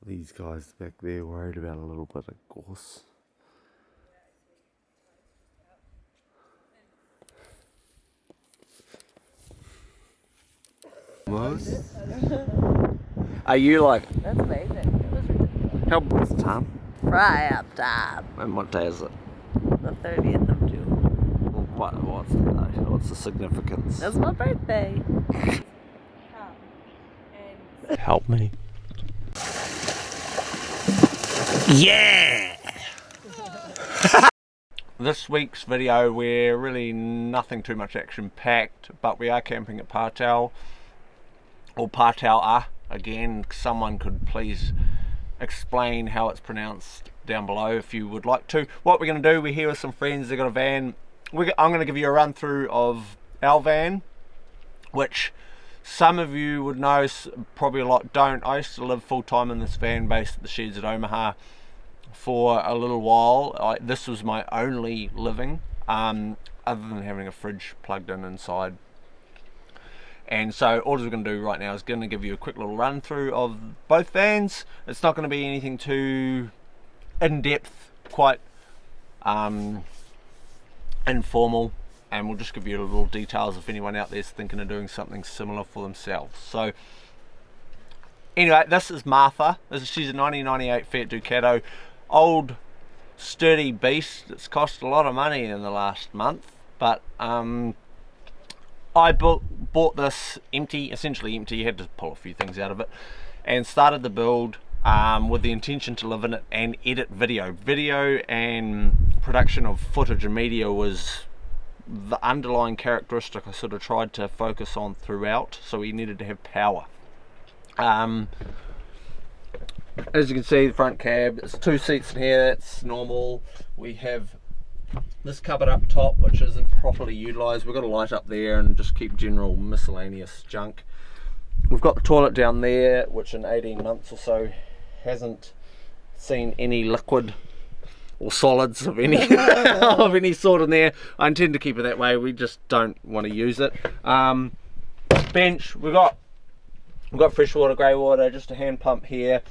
these guys back there worried about a little bit of gorse. Most? Are you like... That's amazing. It was ridiculous. How what's the time? Fry up time. And what day is it? The 30th of June. What's the significance? That's my birthday. Help me. Yeah! This week's video, we're really nothing too much action packed, but we are camping at Pataua, or Pataua. Again, someone could please explain how it's pronounced down below if you would like to. What we're going to do, we're here with some friends, they've got a van. I'm going to give you a run through of our van, which some of you would know, probably a lot don't. I used to live full time in this van based at the sheds at Omaha for a little while. This was my only living, other than having a fridge plugged in inside. And so all we're going to do right now is going to give you a quick little run through of both vans. It's not going to be anything too in-depth, quite informal, and we'll just give you little details if anyone out there's thinking of doing something similar for themselves. So anyway, this is Martha. She's a 1998 Fiat Ducato, old sturdy beast. It's cost a lot of money in the last month, but I bought this empty, essentially empty. You had to pull a few things out of it, and started the build with the intention to live in it and edit video. Video and production of footage and media was the underlying characteristic I sort of tried to focus on throughout, so we needed to have power. As you can see, the front cab, there's 2 seats in here, that's normal. We have this cupboard up top which isn't properly utilised. We've got a light up there and just keep general miscellaneous junk. We've got the toilet down there, which in 18 months or so hasn't seen any liquid or solids of any of any sort in there. I intend to keep it that way, we just don't want to use it. Bench, we've got fresh water, grey water, just a hand pump here.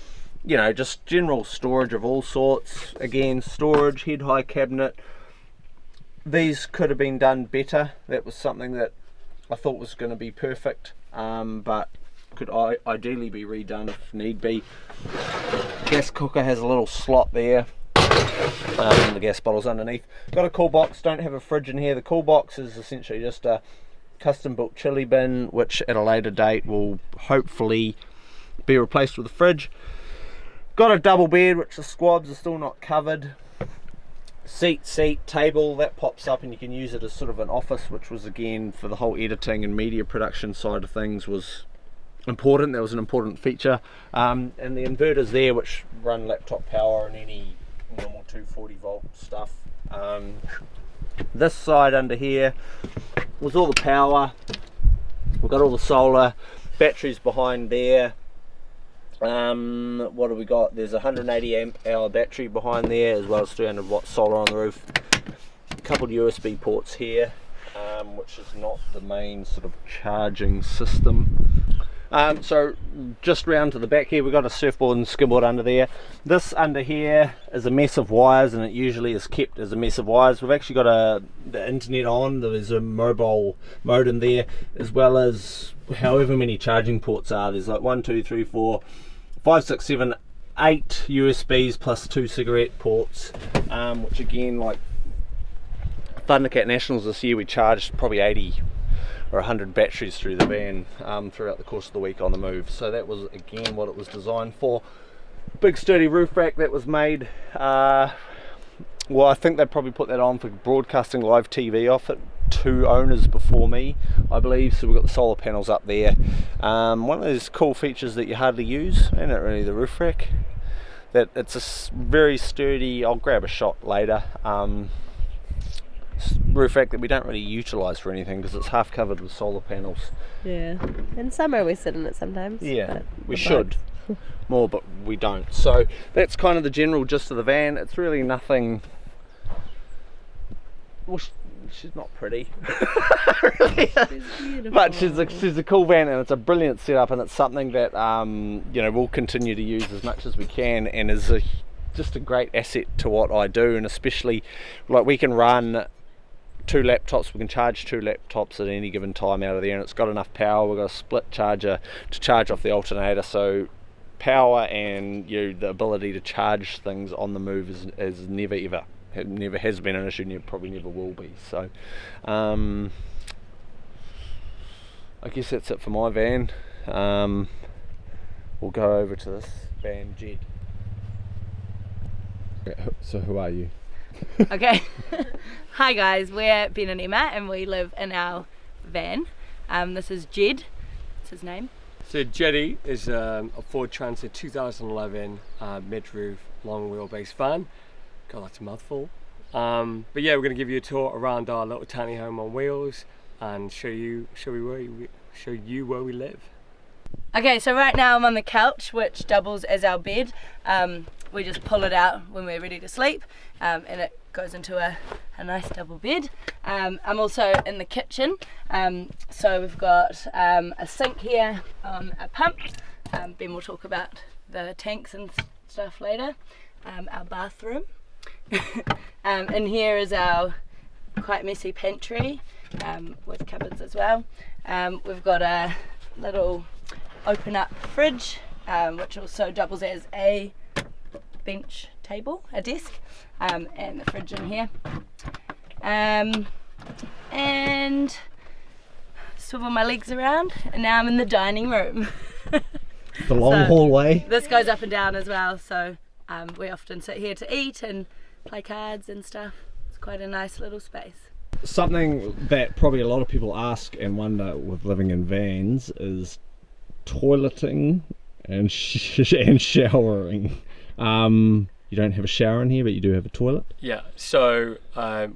You know, just general storage of all sorts. Again, storage, head high cabinet. These could have been done better. That was something that I thought was going to be perfect, but could ideally be redone if need be. Gas cooker has a little slot there, and the gas bottle's underneath. Got a cool box, don't have a fridge in here. The cool box is essentially just a custom built chili bin, which at a later date will hopefully be replaced with a fridge. Got a double bed, which the squabs are still not covered. Seat, table, that pops up and you can use it as sort of an office, which was again for the whole editing and media production side of things was important. That was an important feature. And the inverters there, which run laptop power and any normal 240 volt stuff. This side under here was all the power. We've got all the solar, batteries behind there. What have we got? There's a 180 amp hour battery behind there, as well as 300 watt solar on the roof. A couple of USB ports here, which is not the main sort of charging system. So just round to the back here, we've got a surfboard and skimboard under there. This under here is a mess of wires, and it usually is kept as a mess of wires. We've actually got the internet on. There's a mobile modem there, as well as however many charging ports are. There's like 1, 2, 3, 4, 5, 6, 7, 8 USBs plus 2 cigarette ports, which again, like Thundercat Nationals this year, we charged probably 80 or 100 batteries through the van throughout the course of the week on the move. So that was again what it was designed for. Big sturdy roof rack that was made, well, I think they probably put that on for broadcasting live TV off it. 2 owners before me, I believe. So we've got the solar panels up there. One of those cool features that you hardly use, ain't it really, the roof rack, that it's a very sturdy, I'll grab a shot later, roof rack that we don't really utilise for anything because it's half covered with solar panels. Yeah, in summer we sit in it sometimes. Yeah, we should more, but we don't. So that's kind of the general gist of the van. It's really nothing, well, she's not pretty. She's beautiful. But she's a cool van, and it's a brilliant setup, and it's something that we'll continue to use as much as we can, and is just a great asset to what I do. And especially, like, we can run 2 laptops, we can charge 2 laptops at any given time out of there, and it's got enough power. We've got a split charger to charge off the alternator, so power and the ability to charge things on the move is never has been an issue, probably never will be. So I guess that's it for my van. We'll go over to this van, Jed. So who are you? Okay. Hi guys, we're Ben and Emma, and we live in our van. This is Jed, that's his name. So Jeddy is a Ford Transit 2011 mid-roof long wheelbase van. God, that's a mouthful. But yeah, we're going to give you a tour around our little tiny home on wheels and show you where we live. Okay, so right now I'm on the couch, which doubles as our bed. We just pull it out when we're ready to sleep, and it goes into a nice double bed. I'm also in the kitchen, so we've got a sink here, a pump. Ben will talk about the tanks and stuff later. Our bathroom. And here is our quite messy pantry, with cupboards as well. We've got a little open up fridge, which also doubles as a bench table, a desk, and the fridge in here. And swivel my legs around, and now I'm in the dining room. The long hallway. This goes up and down as well, so we often sit here to eat and play cards and stuff. It's quite a nice little space. Something that probably a lot of people ask and wonder with living in vans is toileting and showering. You don't have a shower in here, but you do have a toilet. Yeah, so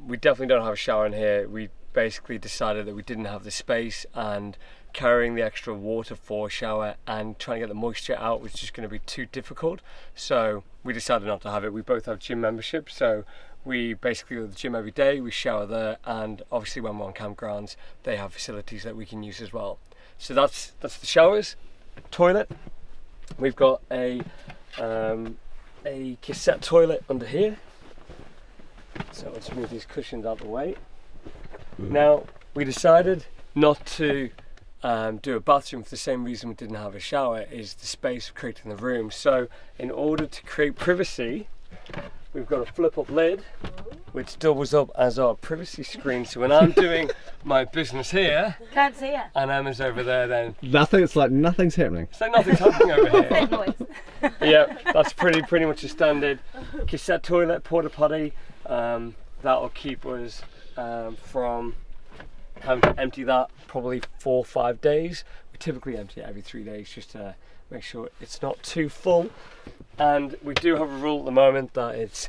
we definitely don't have a shower in here. We basically decided that we didn't have the space, and carrying the extra water for a shower and trying to get the moisture out was just going to be too difficult. So we decided not to have it. We both have gym memberships, so we basically go to the gym every day, we shower there, and obviously when we're on campgrounds, they have facilities that we can use as well. So that's the showers. Toilet, we've got a cassette toilet under here. So I'll just move these cushions out the way. Now, we decided not to do a bathroom for the same reason we didn't have a shower, is the space of creating the room. So in order to create privacy, we've got a flip up lid which doubles up as our privacy screen. So when I'm doing my business here, Can't see it. and Emma's over there, then It's like nothing's happening. it's like nothing's happening over here. That noise. Yeah, that's pretty much a standard cassette toilet, porta potty. That'll keep us from having to empty that probably 4 or 5 days. We typically empty it every 3 days just to make sure it's not too full. And we do have a rule at the moment that it's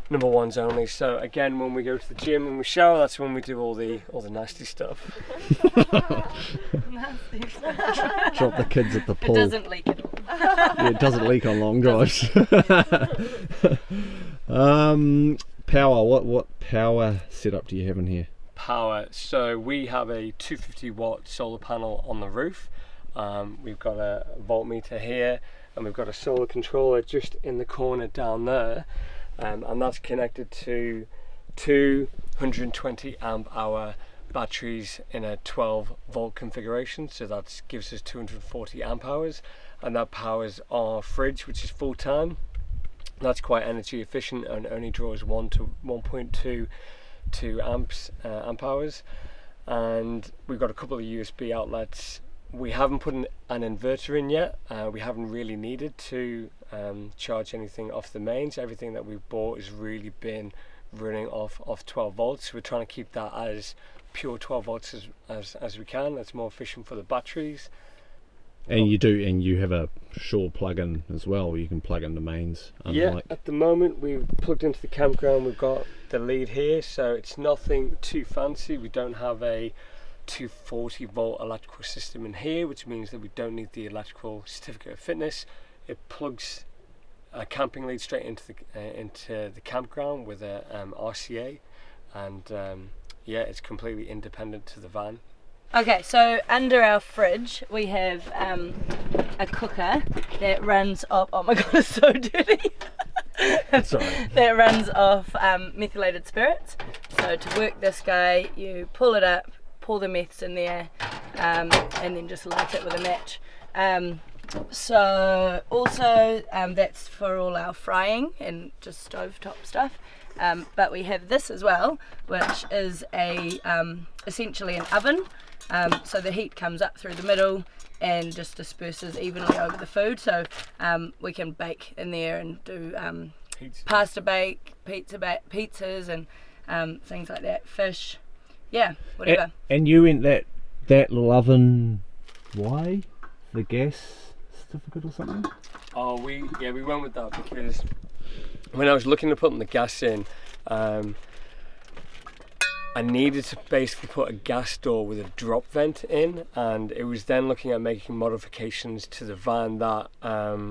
number ones only. So again, when we go to the gym and we shower, that's when we do all the nasty stuff. Drop the kids at the It pool. doesn't leak at all. Yeah, it doesn't leak on long drives. Power. What power setup do you have in here? Power. So we have a 250 watt solar panel on the roof. We've got a voltmeter here, and we've got a solar controller just in the corner down there, and that's connected to 220 amp hour batteries in a 12 volt configuration. So that gives us 240 amp hours, and that powers our fridge, which is full time. That's quite energy efficient and only draws 1 to 1.2 amp hours. And we've got a couple of USB outlets. We haven't put an inverter in yet. We haven't really needed to charge anything off the mains. Everything that we've bought has really been running off 12 volts. We're trying to keep that as pure 12 volts as we can. That's more efficient for the batteries. And you have a Shaw plug-in as well, where you can plug in the mains. Yeah, at the moment we've plugged into the campground. We've got the lead here, so it's nothing too fancy. We don't have a 240 volt electrical system in here, which means that we don't need the electrical certificate of fitness. It plugs a camping lead straight into the campground with a RCA, and yeah, it's completely independent to the van. Okay, so under our fridge we have a cooker that runs off. Oh my god, it's so dirty. Sorry. That runs off methylated spirits. So to work this guy, you pull it up, pour the meths in there, and then just light it with a match. So also that's for all our frying and just stovetop stuff. But we have this as well, which is essentially an oven. So the heat comes up through the middle and just disperses evenly over the food. So we can bake in there and do pasta bake, pizzas and things like that. Fish, yeah, whatever. And you went that little oven, why? The gas certificate or something? Oh, we went with that because when I was looking to put the gas in, I needed to basically put a gas door with a drop vent in, and it was then looking at making modifications to the van that I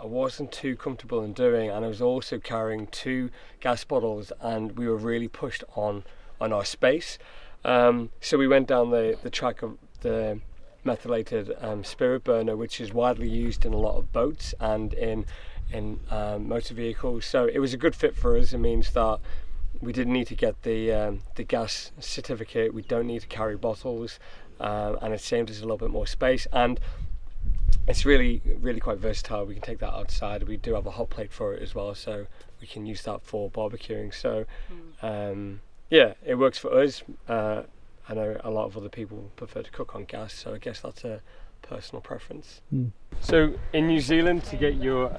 wasn't too comfortable in doing, and I was also carrying 2 gas bottles, and we were really pushed on our space. So we went down the track of the methylated spirit burner, which is widely used in a lot of boats and in motor vehicles. So it was a good fit for us. It means that we didn't need to get the gas certificate. We don't need to carry bottles, and it saved us a little bit more space. And it's really quite versatile. We can take that outside. We do have a hot plate for it as well, so we can use that for barbecuing. So yeah, it works for us. I know a lot of other people prefer to cook on gas, so I guess that's a personal preference. So in New Zealand, to get your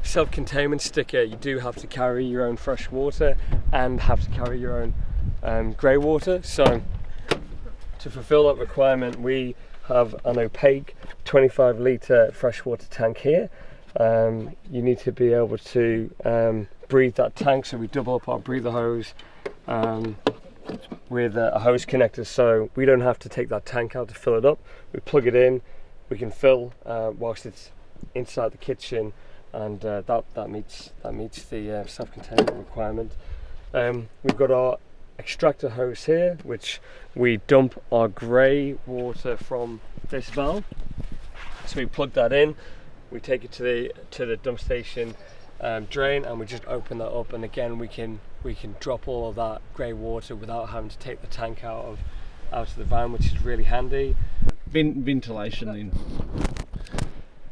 self-containment sticker, you do have to carry your own fresh water and have to carry your own grey water. So to fulfill that requirement, we have an opaque 25 litre freshwater tank here. You need to be able to breathe that tank, so we double up our breather hose with a hose connector, so we don't have to take that tank out to fill it up. We plug it in, we can fill whilst it's inside the kitchen, and that meets the self-containment requirement. We've got our extractor hose here, which we dump our grey water from this valve. So we plug that in, we take it to the dump station drain, and we just open that up, and again we can drop all of that grey water without having to take the tank out of the van, which is really handy. Ventilation then.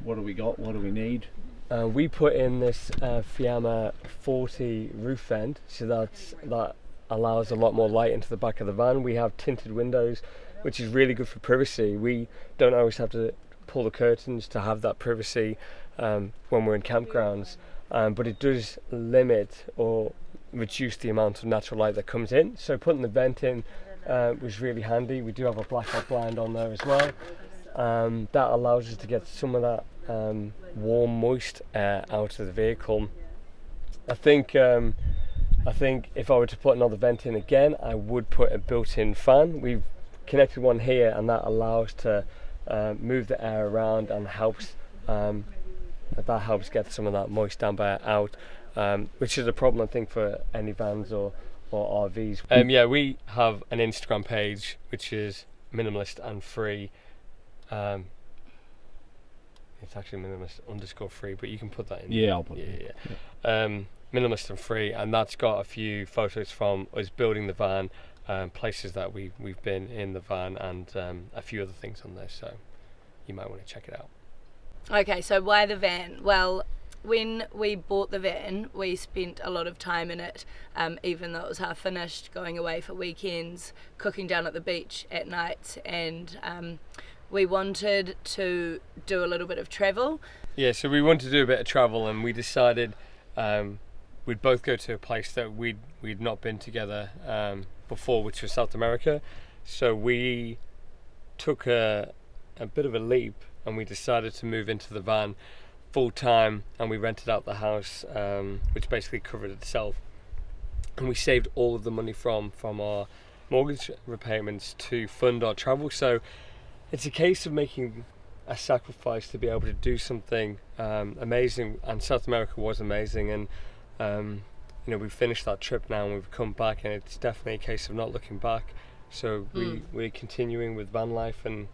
What do we got? What do we need? We put in this Fiamma 40 roof vent, so that allows a lot more light into the back of the van. We have tinted windows, which is really good for privacy. We don't always have to pull the curtains to have that privacy when we're in campgrounds, but it does limit or reduce the amount of natural light that comes in. So putting the vent in was really handy. We do have a blackout blind on there as well. That allows us to get some of that warm, moist air out of the vehicle. I think if I were to put another vent in again, I would put a built-in fan. We've connected one here, and that allows to move the air around and helps get some of that moist damp air out, which is a problem I think for any vans or RVs. Yeah, we have an Instagram page which is minimalist and free. It's actually minimalist_free, but you can put that in. Yeah, I'll put it in. Yeah. Minimalist and free, and that's got a few photos from us building the van, places that we've been in the van, and a few other things on there, so you might want to check it out. Okay, so why the van? Well, when we bought the van, we spent a lot of time in it, even though it was half finished, going away for weekends, cooking down at the beach at night, and we wanted to do a little bit of travel. Yeah, so we wanted to do a bit of travel, and we decided we'd both go to a place that we'd not been together before, which was South America. So we took a bit of a leap, and we decided to move into the van full time, and we rented out the house, which basically covered itself, and we saved all of the money from our mortgage repayments to fund our travel. So it's a case of making a sacrifice to be able to do something amazing, and South America was amazing, and you know, we've finished that trip now and we've come back, and it's definitely a case of not looking back. So we're continuing with van life, and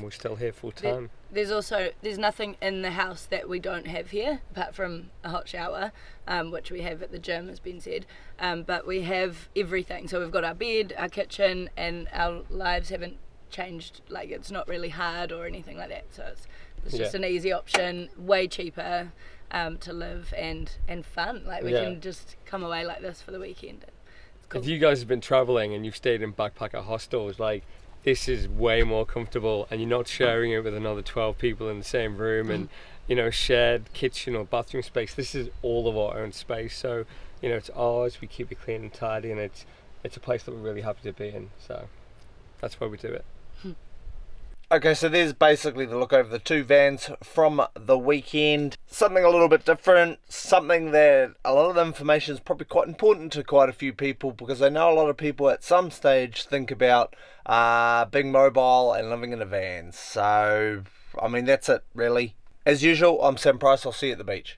we're still here full time. There's nothing in the house that we don't have here apart from a hot shower, which we have at the gym, has been said, but we have everything. So we've got our bed, our kitchen, and our lives haven't changed. Like, it's not really hard or anything like that, so it's just an easy option, way cheaper to live, and fun. Like, we can just come away like this for the weekend. It's cool. If you guys have been traveling and you've stayed in backpacker hostels, like, this is way more comfortable, and you're not sharing it with another 12 people in the same room and, you know, shared kitchen or bathroom space. This is all of our own space, so, you know, it's ours. We keep it clean and tidy, and it's a place that we're really happy to be in, so that's why we do it. Okay, so there's basically the look over the two vans from the weekend. Something a little bit different, something that a lot of the information is probably quite important to quite a few people, because I know a lot of people at some stage think about being mobile and living in a van. So, I mean, that's it really. As usual, I'm Sam Price. I'll see you at the beach.